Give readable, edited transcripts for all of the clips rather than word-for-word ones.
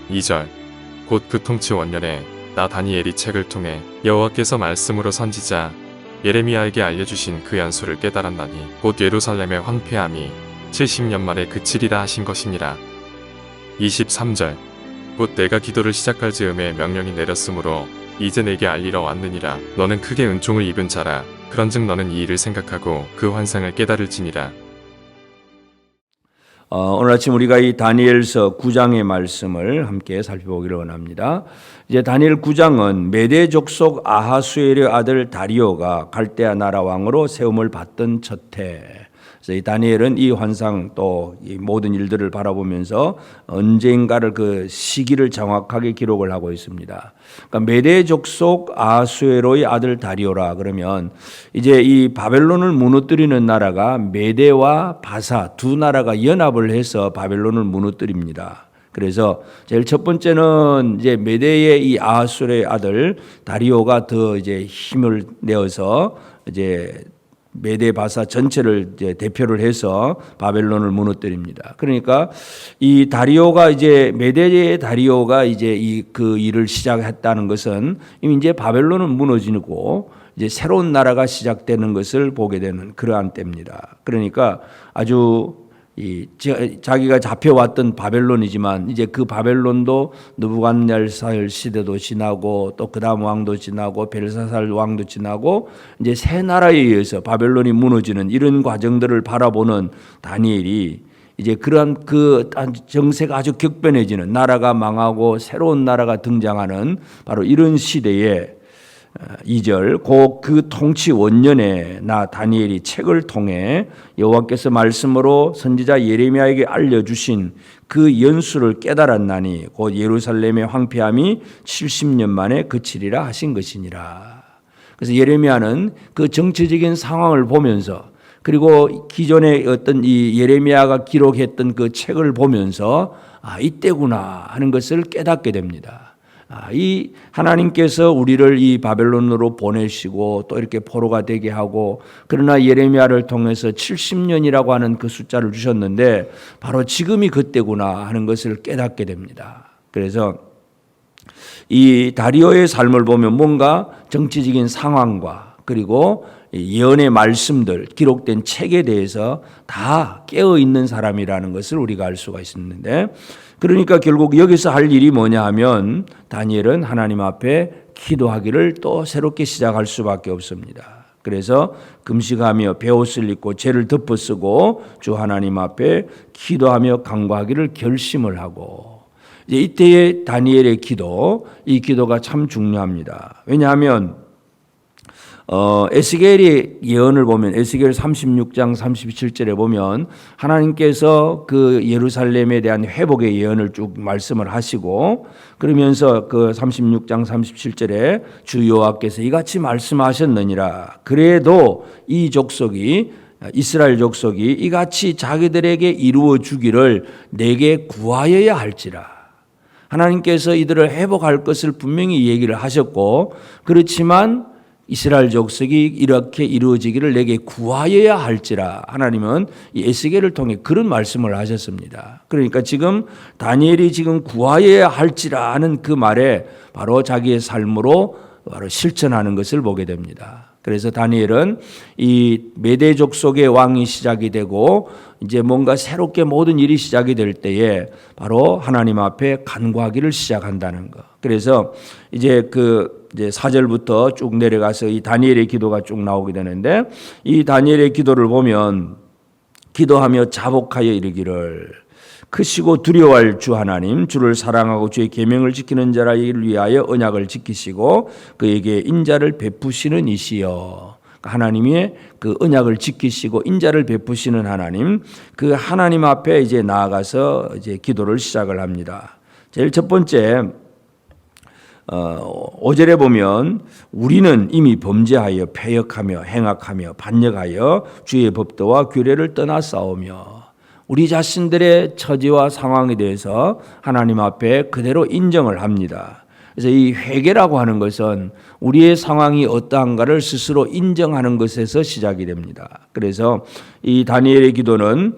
2절 곧 그 통치 원년에 나 다니엘이 책을 통해 여호와께서 말씀으로 선지자 예레미야에게 알려주신 그 연수를 깨달았나니 곧 예루살렘의 황폐함이 70년 만에 그치리라 하신 것이니라. 23절 곧 내가 기도를 시작할 즈음에 명령이 내렸으므로 이제 내게 알리러 왔느니라. 너는 크게 은총을 입은 자라. 그런즉 너는 이 일을 생각하고 그 환상을 깨달을지니라. 오늘 아침 우리가 이 다니엘서 9장의 말씀을 함께 살펴보기를 원합니다. 이제 다니엘 9장은 메대 족속 아하수엘의 아들 다리오가 갈대아 나라 왕으로 세움을 받던 첫 해. 그래서 이 다니엘은 이 환상 또 이 모든 일들을 바라보면서 언젠가를 그 시기를 정확하게 기록을 하고 있습니다. 그러니까 메대 족속 아하수에로의 아들 다리오라 그러면 이제 이 바벨론을 무너뜨리는 나라가 메대와 바사 두 나라가 연합을 해서 바벨론을 무너뜨립니다. 그래서 제일 첫 번째는 이제 메대의 이 아하수의 아들 다리오가 더 이제 힘을 내어서 이제 메대 바사 전체를 이제 대표를 해서 바벨론을 무너뜨립니다. 그러니까 이 다리오가 이제 메대의 다리오가 이제 그 일을 시작했다는 것은 이미 이제 바벨론은 무너지고 이제 새로운 나라가 시작되는 것을 보게 되는 그러한 때입니다. 그러니까 아주 자기가 잡혀왔던 바벨론이지만 이제 그 바벨론도 느부갓네살 시대도 지나고 또 그다음 왕도 지나고 벨사살 왕도 지나고 이제 새 나라에 의해서 바벨론이 무너지는 이런 과정들을 바라보는 다니엘이 이제 그러한 그 정세가 아주 격변해지는 나라가 망하고 새로운 나라가 등장하는 바로 이런 시대에 2절 곧 그 통치 원년에 나 다니엘이 책을 통해 여호와께서 말씀으로 선지자 예레미야에게 알려주신 그 연수를 깨달았나니 곧 예루살렘의 황폐함이 70년 만에 그치리라 하신 것이니라. 그래서 예레미야는 그 정치적인 상황을 보면서 그리고 기존에 어떤 이 예레미야가 기록했던 그 책을 보면서 이때구나 하는 것을 깨닫게 됩니다. 이 하나님께서 우리를 이 바벨론으로 보내시고 또 이렇게 포로가 되게 하고 그러나 예레미야를 통해서 70년이라고 하는 그 숫자를 주셨는데 바로 지금이 그때구나 하는 것을 깨닫게 됩니다. 그래서 이 다리오의 삶을 보면 뭔가 정치적인 상황과 그리고 예언의 말씀들 기록된 책에 대해서 다 깨어 있는 사람이라는 것을 우리가 알 수가 있었는데 그러니까 결국 여기서 할 일이 뭐냐 하면 다니엘은 하나님 앞에 기도하기를 또 새롭게 시작할 수밖에 없습니다. 그래서 금식하며 베옷을 입고 죄를 덮어쓰고 주 하나님 앞에 기도하며 간구하기를 결심을 하고 이제 이때의 다니엘의 기도, 이 기도가 참 중요합니다. 왜냐하면 에스겔의 예언을 보면 에스겔 36장 37절에 보면 하나님께서 그 예루살렘에 대한 회복의 예언을 쭉 말씀을 하시고 그러면서 그 36장 37절에 주 여호와께서 이같이 말씀하셨느니라. 그래도 이 족속이 이스라엘 족속이 이같이 자기들에게 이루어 주기를 내게 구하여야 할지라. 하나님께서 이들을 회복할 것을 분명히 얘기를 하셨고 그렇지만 이스라엘 족속이 이렇게 이루어지기를 내게 구하여야 할지라. 하나님은 이 에스겔을 통해 그런 말씀을 하셨습니다. 그러니까 지금 다니엘이 지금 구하여야 할지라 하는 그 말에 바로 자기의 삶으로 바로 실천하는 것을 보게 됩니다. 그래서 다니엘은 이 메대 족속의 왕이 시작이 되고 이제 뭔가 새롭게 모든 일이 시작이 될 때에 바로 하나님 앞에 간구하기를 시작한다는 것. 그래서 이제 이제 4절부터 쭉 내려가서 이 다니엘의 기도가 쭉 나오게 되는데 이 다니엘의 기도를 보면 기도하며 자복하여 이르기를 크시고 두려워할 주 하나님 주를 사랑하고 주의 계명을 지키는 자를 위하여 언약을 지키시고 그에게 인자를 베푸시는 이시여. 하나님의 그 언약을 지키시고 인자를 베푸시는 하나님, 그 하나님 앞에 이제 나아가서 이제 기도를 시작을 합니다. 제일 첫 번째 5절에 보면 우리는 이미 범죄하여 패역하며 행악하며 반역하여 주의 법도와 규례를 떠나 싸우며 우리 자신들의 처지와 상황에 대해서 하나님 앞에 그대로 인정을 합니다. 그래서 이 회개라고 하는 것은 우리의 상황이 어떠한가를 스스로 인정하는 것에서 시작이 됩니다. 그래서 이 다니엘의 기도는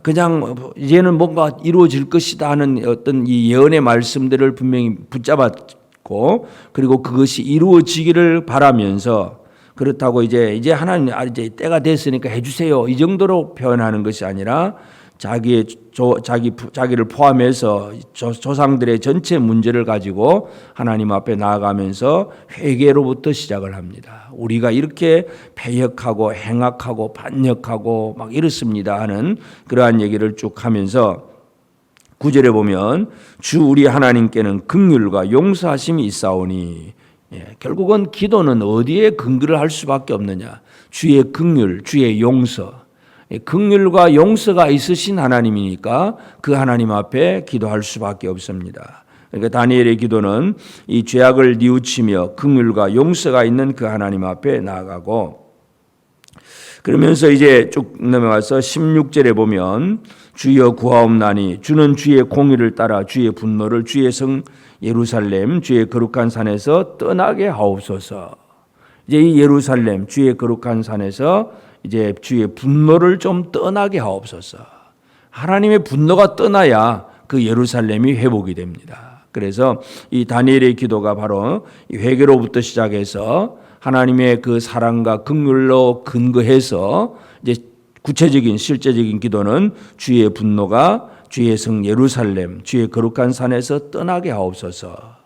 그냥 이제는 뭔가 이루어질 것이다 하는 어떤 이 예언의 말씀들을 분명히 붙잡았고, 그리고 그것이 이루어지기를 바라면서, 그렇다고 이제 하나님 이제 때가 됐으니까 해주세요 이 정도로 표현하는 것이 아니라 자기를 포함해서 조상들의 전체 문제를 가지고 하나님 앞에 나아가면서 회개로부터 시작을 합니다. 우리가 이렇게 패역하고 행악하고 반역하고 막 이렇습니다 하는 그러한 얘기를 쭉 하면서 9절에 보면 주 우리 하나님께는 긍휼과 용서하심이 있사오니, 결국은 기도는 어디에 근거를 할 수밖에 없느냐? 주의 긍휼, 주의 용서. 긍휼과 용서가 있으신 하나님이니까 그 하나님 앞에 기도할 수밖에 없습니다. 그러니까 다니엘의 기도는 이 죄악을 뉘우치며 긍휼과 용서가 있는 그 하나님 앞에 나아가고, 그러면서 이제 쭉 넘어가서 16절에 보면 주여 구하옵나니 주는 주의 공의를 따라 주의 분노를 주의 성 예루살렘 주의 거룩한 산에서 떠나게 하옵소서. 이제 이 예루살렘 주의 거룩한 산에서 이제 주의 분노를 좀 떠나게 하옵소서. 하나님의 분노가 떠나야 그 예루살렘이 회복이 됩니다. 그래서 이 다니엘의 기도가 바로 이 회개로부터 시작해서 하나님의 그 사랑과 긍휼로 근거해서 이제 구체적인 실제적인 기도는 주의 분노가 주의 성 예루살렘 주의 거룩한 산에서 떠나게 하옵소서.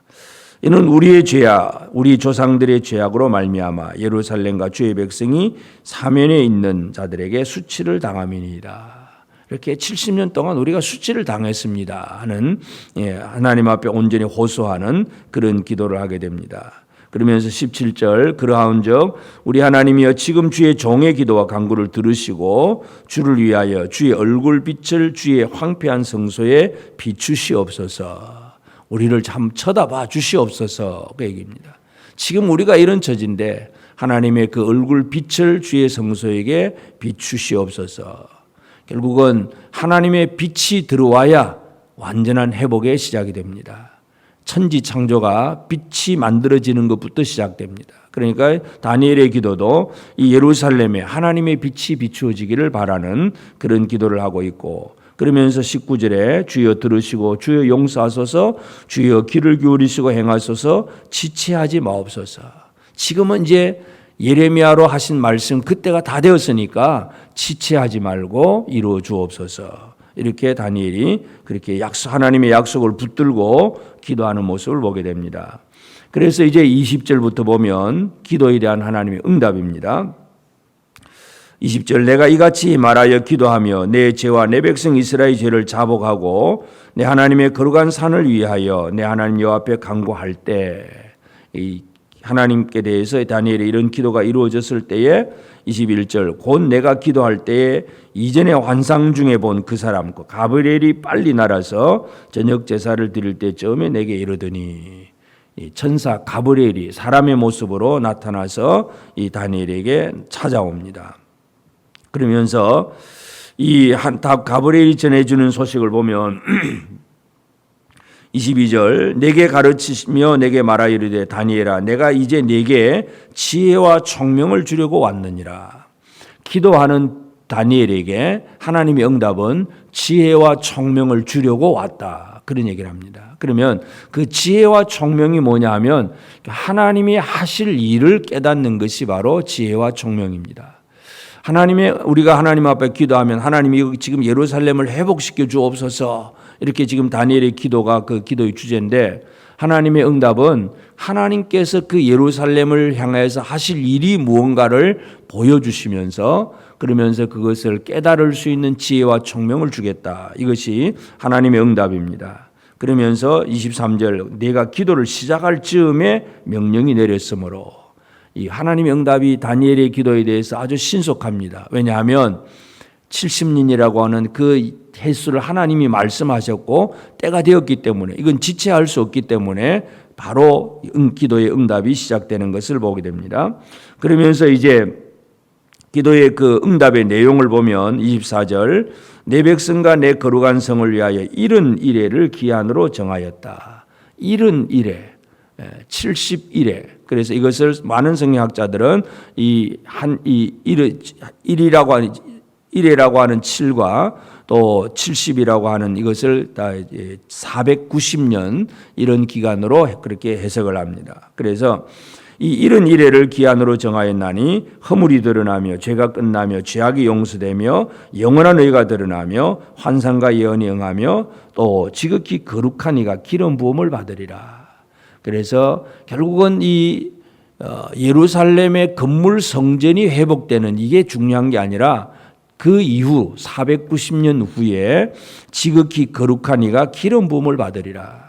이는 우리의 죄악, 우리 조상들의 죄악으로 말미암아 예루살렘과 주의 백성이 사면에 있는 자들에게 수치를 당함이니이다. 이렇게 70년 동안 우리가 수치를 당했습니다 하는, 하나님 앞에 온전히 호소하는 그런 기도를 하게 됩니다. 그러면서 17절 그러하온즉 우리 하나님이여 지금 주의 종의 기도와 간구를 들으시고 주를 위하여 주의 얼굴빛을 주의 황폐한 성소에 비추시옵소서. 우리를 참 쳐다봐 주시옵소서 그 얘기입니다. 지금 우리가 이런 처지인데 하나님의 그 얼굴빛을 주의 성소에게 비추시옵소서. 결국은 하나님의 빛이 들어와야 완전한 회복의 시작이 됩니다. 천지 창조가 빛이 만들어지는 것부터 시작됩니다. 그러니까 다니엘의 기도도 이 예루살렘에 하나님의 빛이 비추어지기를 바라는 그런 기도를 하고 있고, 그러면서 19절에 주여 들으시고 주여 용서하소서 주여 귀를 기울이시고 행하소서 지체하지 마옵소서. 지금은 이제 예레미야로 하신 말씀 그때가 다 되었으니까 지체하지 말고 이루어 주옵소서. 이렇게 다니엘이 그렇게 하나님의 약속을 붙들고 기도하는 모습을 보게 됩니다. 그래서 이제 20절부터 보면 기도에 대한 하나님의 응답입니다. 20절 내가 이같이 말하여 기도하며 내 죄와 내 백성 이스라엘의 죄를 자복하고 내 하나님의 거룩한 산을 위하여 내 하나님 여호와 앞에 간구할 때, 이 하나님께 대해서 다니엘의 이런 기도가 이루어졌을 때에 21절 곧 내가 기도할 때에 이전에 환상 중에 본 그 사람 가브리엘이 빨리 날아서 저녁 제사를 드릴 때쯤에 내게 이르더니, 이 천사 가브리엘이 사람의 모습으로 나타나서 이 다니엘에게 찾아옵니다. 그러면서 이 가브리엘이 전해주는 소식을 보면 22절 내게 가르치시며 내게 말하 이르되 다니엘아 내가 이제 내게 지혜와 총명을 주려고 왔느니라. 기도하는 다니엘에게 하나님의 응답은 지혜와 총명을 주려고 왔다, 그런 얘기를 합니다. 그러면 그 지혜와 총명이 뭐냐 하면 하나님이 하실 일을 깨닫는 것이 바로 지혜와 총명입니다. 우리가 하나님 앞에 기도하면 하나님이 지금 예루살렘을 회복시켜 주옵소서, 이렇게 지금 다니엘의 기도가 그 기도의 주제인데, 하나님의 응답은 하나님께서 그 예루살렘을 향해서 하실 일이 무언가를 보여주시면서, 그러면서 그것을 깨달을 수 있는 지혜와 총명을 주겠다. 이것이 하나님의 응답입니다. 그러면서 23절 내가 기도를 시작할 즈음에 명령이 내렸으므로, 이 하나님의 응답이 다니엘의 기도에 대해서 아주 신속합니다. 왜냐하면 70년이라고 하는 그 횟수를 하나님이 말씀하셨고 때가 되었기 때문에, 이건 지체할 수 없기 때문에 바로 기도의 응답이 시작되는 것을 보게 됩니다. 그러면서 이제 기도의 그 응답의 내용을 보면 24절 내 백성과 내 거룩한 성을 위하여 70 이레를 기한으로 정하였다. 70 이레. 71회. 그래서 이것을 많은 성경학자들은 이 1이라고 하는 7과 또 70이라고 하는 이것을 다 490년 이런 기간으로 그렇게 해석을 합니다. 그래서 이 71회를 기한으로 정하였나니 허물이 드러나며 죄가 끝나며 죄악이 용서되며 영원한 의가 드러나며 환상과 예언이 응하며 또 지극히 거룩한 이가 기름 부음을 받으리라. 그래서 결국은 이 예루살렘의 건물 성전이 회복되는 이게 중요한 게 아니라 그 이후 490년 후에 지극히 거룩한 이가 기름 부음을 받으리라.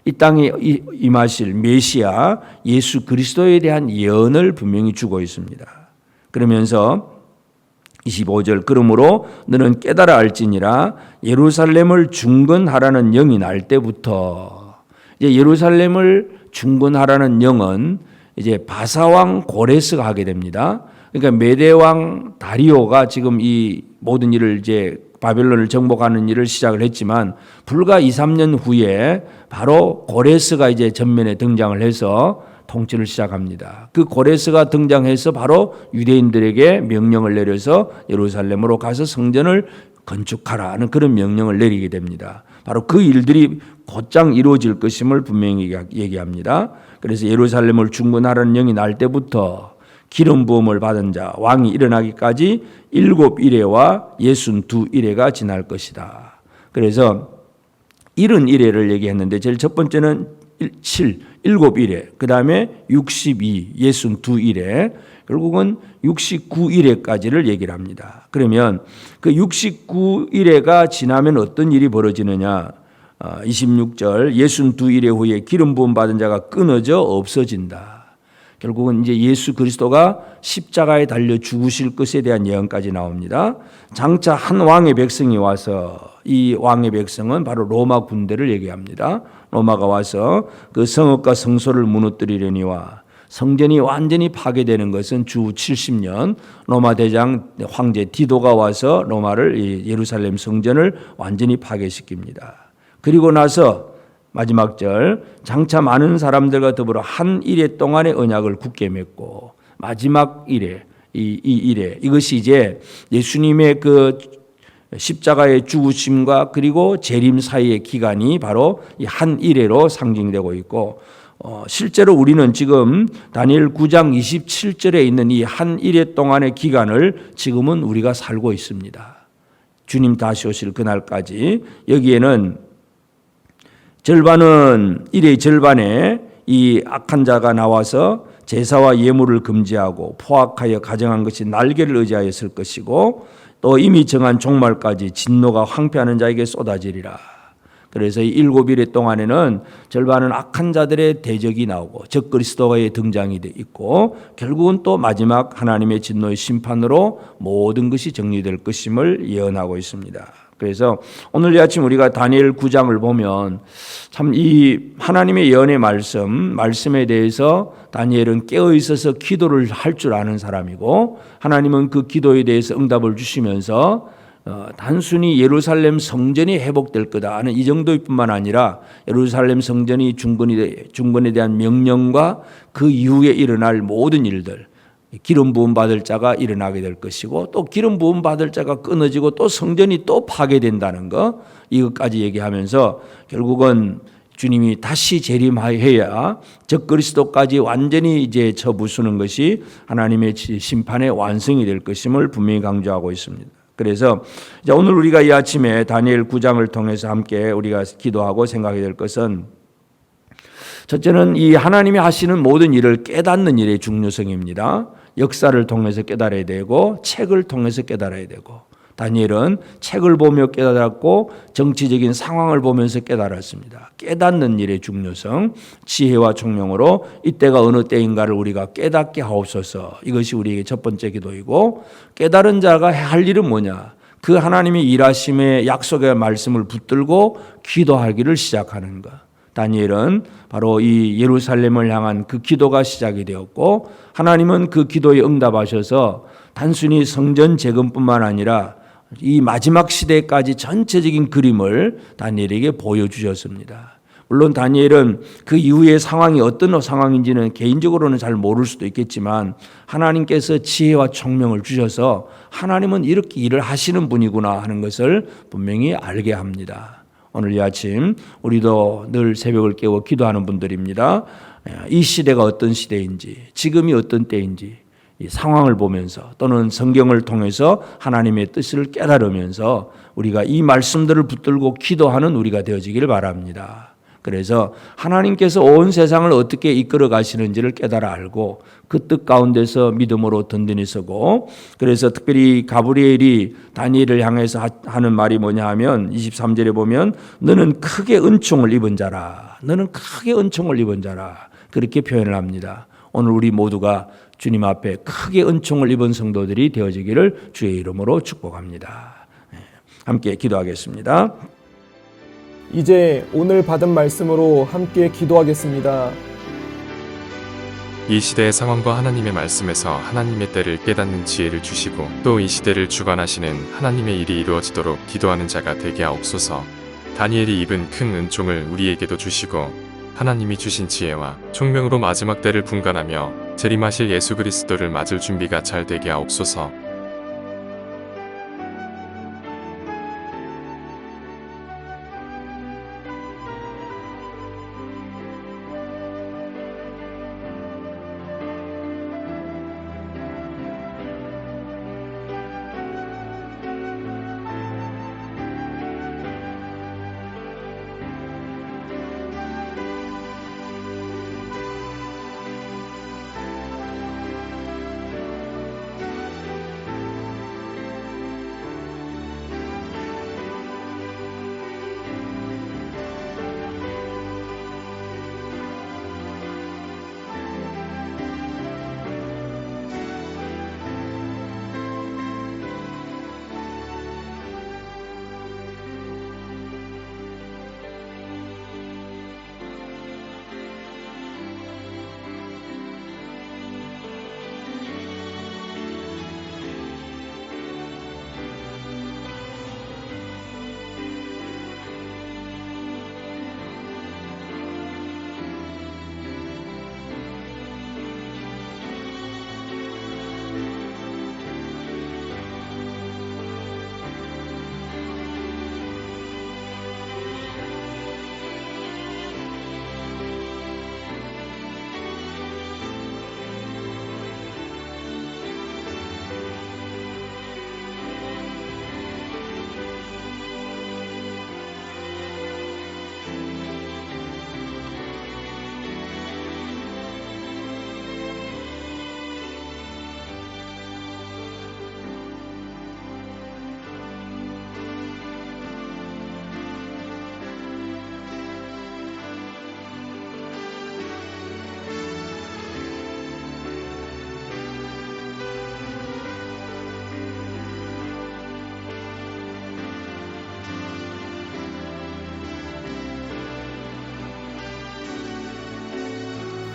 이 땅에 임하실 메시아 예수 그리스도에 대한 예언을 분명히 주고 있습니다. 그러면서 25절 그러므로 너는 깨달아 알지니라 예루살렘을 중건하라는 영이 날 때부터 이제 예루살렘을 중건하라는 영은 이제 바사왕 고레스가 하게 됩니다. 그러니까 메대왕 다리오가 지금 이 모든 일을 이제 바벨론을 정복하는 일을 시작을 했지만 불과 2, 3년 후에 바로 고레스가 이제 전면에 등장을 해서 통치를 시작합니다. 그 고레스가 등장해서 바로 유대인들에게 명령을 내려서 예루살렘으로 가서 성전을 건축하라는 그런 명령을 내리게 됩니다. 바로 그 일들이 곧장 이루어질 것임을 분명히 얘기합니다. 그래서 예루살렘을 중건하라는 영이 날 때부터 기름 부음을 받은 자 왕이 일어나기까지 7일회와 62일회가 지날 것이다. 그래서 71회를 얘기했는데 제일 첫 번째는 7일회, 그 다음에 62, 62일회, 결국은 69일회까지를 얘기를 합니다. 그러면 그 69일회가 지나면 어떤 일이 벌어지느냐? 26절 62일회 후에 기름 부음 받은 자가 끊어져 없어진다. 결국은 이제 예수 그리스도가 십자가에 달려 죽으실 것에 대한 예언까지 나옵니다. 장차 한 왕의 백성이 와서 이 왕의 백성은 바로 로마 군대를 얘기합니다. 로마가 와서 그 성읍과 성소를 무너뜨리려니와 성전이 완전히 파괴되는 것은 주 70년 로마 대장 황제 디도가 와서 로마를 예루살렘 성전을 완전히 파괴시킵니다. 그리고 나서 마지막 절 장차 많은 사람들과 더불어 한 일회 동안의 언약을 굳게 맺고 마지막 일회 이 일회 이것이 이제 예수님의 그 십자가의 죽으심과 그리고 재림 사이의 기간이 바로 이 한 일회로 상징되고 있고 실제로 우리는 지금 다니엘 9장 27절에 있는 이 한 일회 동안의 기간을 지금은 우리가 살고 있습니다. 주님 다시 오실 그날까지 여기에는 절반은 일의 절반에 이 악한 자가 나와서 제사와 예물을 금지하고 포악하여 가정한 것이 날개를 의지하였을 것이고 또 이미 정한 종말까지 진노가 황폐하는 자에게 쏟아지리라. 그래서 이 7일의 동안에는 절반은 악한 자들의 대적이 나오고 적그리스도의 등장이 있고 결국은 또 마지막 하나님의 진노의 심판으로 모든 것이 정리될 것임을 예언하고 있습니다. 그래서 오늘 이 아침 우리가 다니엘 9장을 보면 참 이 하나님의 예언의 말씀에 대해서 다니엘은 깨어 있어서 기도를 할 줄 아는 사람이고 하나님은 그 기도에 대해서 응답을 주시면서 단순히 예루살렘 성전이 회복될 거다 하는 이 정도일 뿐만 아니라 예루살렘 성전이 중건에 대한 명령과 그 이후에 일어날 모든 일들 기름 부음 받을 자가 일어나게 될 것이고 또 기름 부음 받을 자가 끊어지고 또 성전이 또 파괴된다는 거 이것까지 얘기하면서 결국은 주님이 다시 재림해야 적그리스도까지 완전히 이제 쳐부수는 것이 하나님의 심판의 완성이 될 것임을 분명히 강조하고 있습니다. 그래서 이제 오늘 우리가 이 아침에 다니엘 9장을 통해서 함께 우리가 기도하고 생각해야 될 것은 첫째는 이 하나님이 하시는 모든 일을 깨닫는 일의 중요성입니다. 역사를 통해서 깨달아야 되고 책을 통해서 깨달아야 되고 다니엘은 책을 보며 깨달았고 정치적인 상황을 보면서 깨달았습니다. 깨닫는 일의 중요성, 지혜와 총명으로 이때가 어느 때인가를 우리가 깨닫게 하옵소서. 이것이 우리에게 첫 번째 기도이고 깨달은 자가 할 일은 뭐냐? 그 하나님의 일하심의 약속의 말씀을 붙들고 기도하기를 시작하는 것. 다니엘은 바로 이 예루살렘을 향한 그 기도가 시작이 되었고 하나님은 그 기도에 응답하셔서 단순히 성전 재건뿐만 아니라 이 마지막 시대까지 전체적인 그림을 다니엘에게 보여주셨습니다. 물론 다니엘은 그 이후의 상황이 어떤 상황인지는 개인적으로는 잘 모를 수도 있겠지만 하나님께서 지혜와 총명을 주셔서 하나님은 이렇게 일을 하시는 분이구나 하는 것을 분명히 알게 합니다. 오늘 이 아침 우리도 늘 새벽을 깨워 기도하는 분들입니다. 이 시대가 어떤 시대인지, 지금이 어떤 때인지 이 상황을 보면서 또는 성경을 통해서 하나님의 뜻을 깨달으면서 우리가 이 말씀들을 붙들고 기도하는 우리가 되어지기를 바랍니다. 그래서 하나님께서 온 세상을 어떻게 이끌어 가시는지를 깨달아 알고 그 뜻 가운데서 믿음으로 든든히 서고, 그래서 특별히 가브리엘이 다니엘을 향해서 하는 말이 뭐냐 하면 23절에 보면 너는 크게 은총을 입은 자라, 너는 크게 은총을 입은 자라, 그렇게 표현을 합니다. 오늘 우리 모두가 주님 앞에 크게 은총을 입은 성도들이 되어지기를 주의 이름으로 축복합니다. 함께 기도하겠습니다. 이제 오늘 받은 말씀으로 함께 기도하겠습니다. 이 시대의 상황과 하나님의 말씀에서 하나님의 때를 깨닫는 지혜를 주시고 또 이 시대를 주관하시는 하나님의 일이 이루어지도록 기도하는 자가 되게 하옵소서. 다니엘이 입은 큰 은총을 우리에게도 주시고 하나님이 주신 지혜와 총명으로 마지막 때를 분간하며 재림하실 예수 그리스도를 맞을 준비가 잘 되게 하옵소서.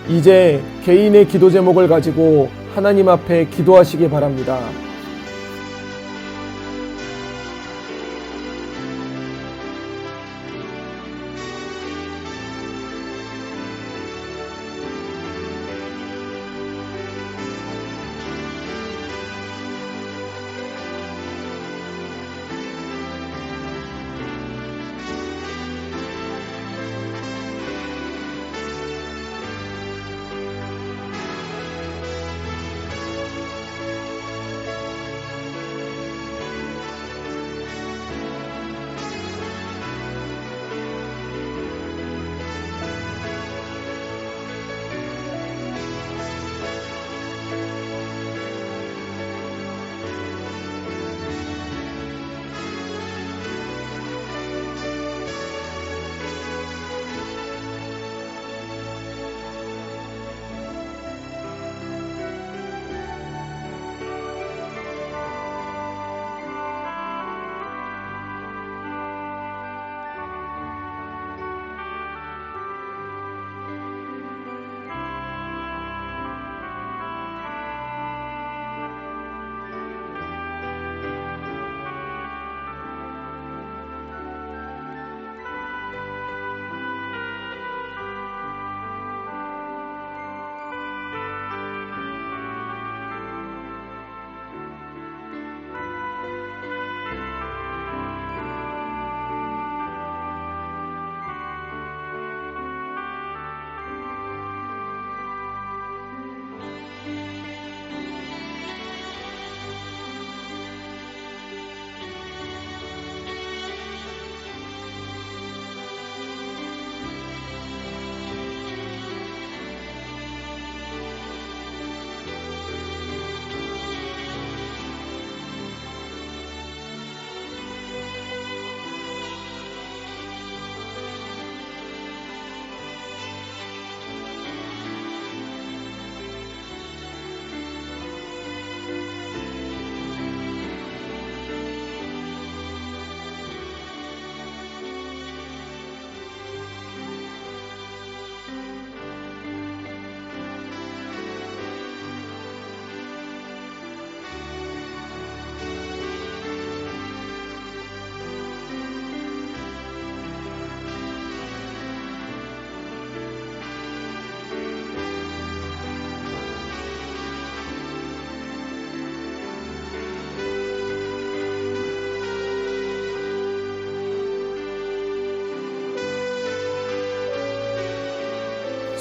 이제 개인의 기도 제목을 가지고 하나님 앞에 기도하시기 바랍니다.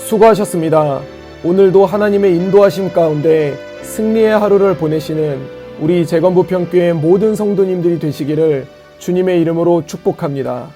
수고하셨습니다. 오늘도 하나님의 인도하심 가운데 승리의 하루를 보내시는 우리 재건부평교회 모든 성도님들이 되시기를 주님의 이름으로 축복합니다.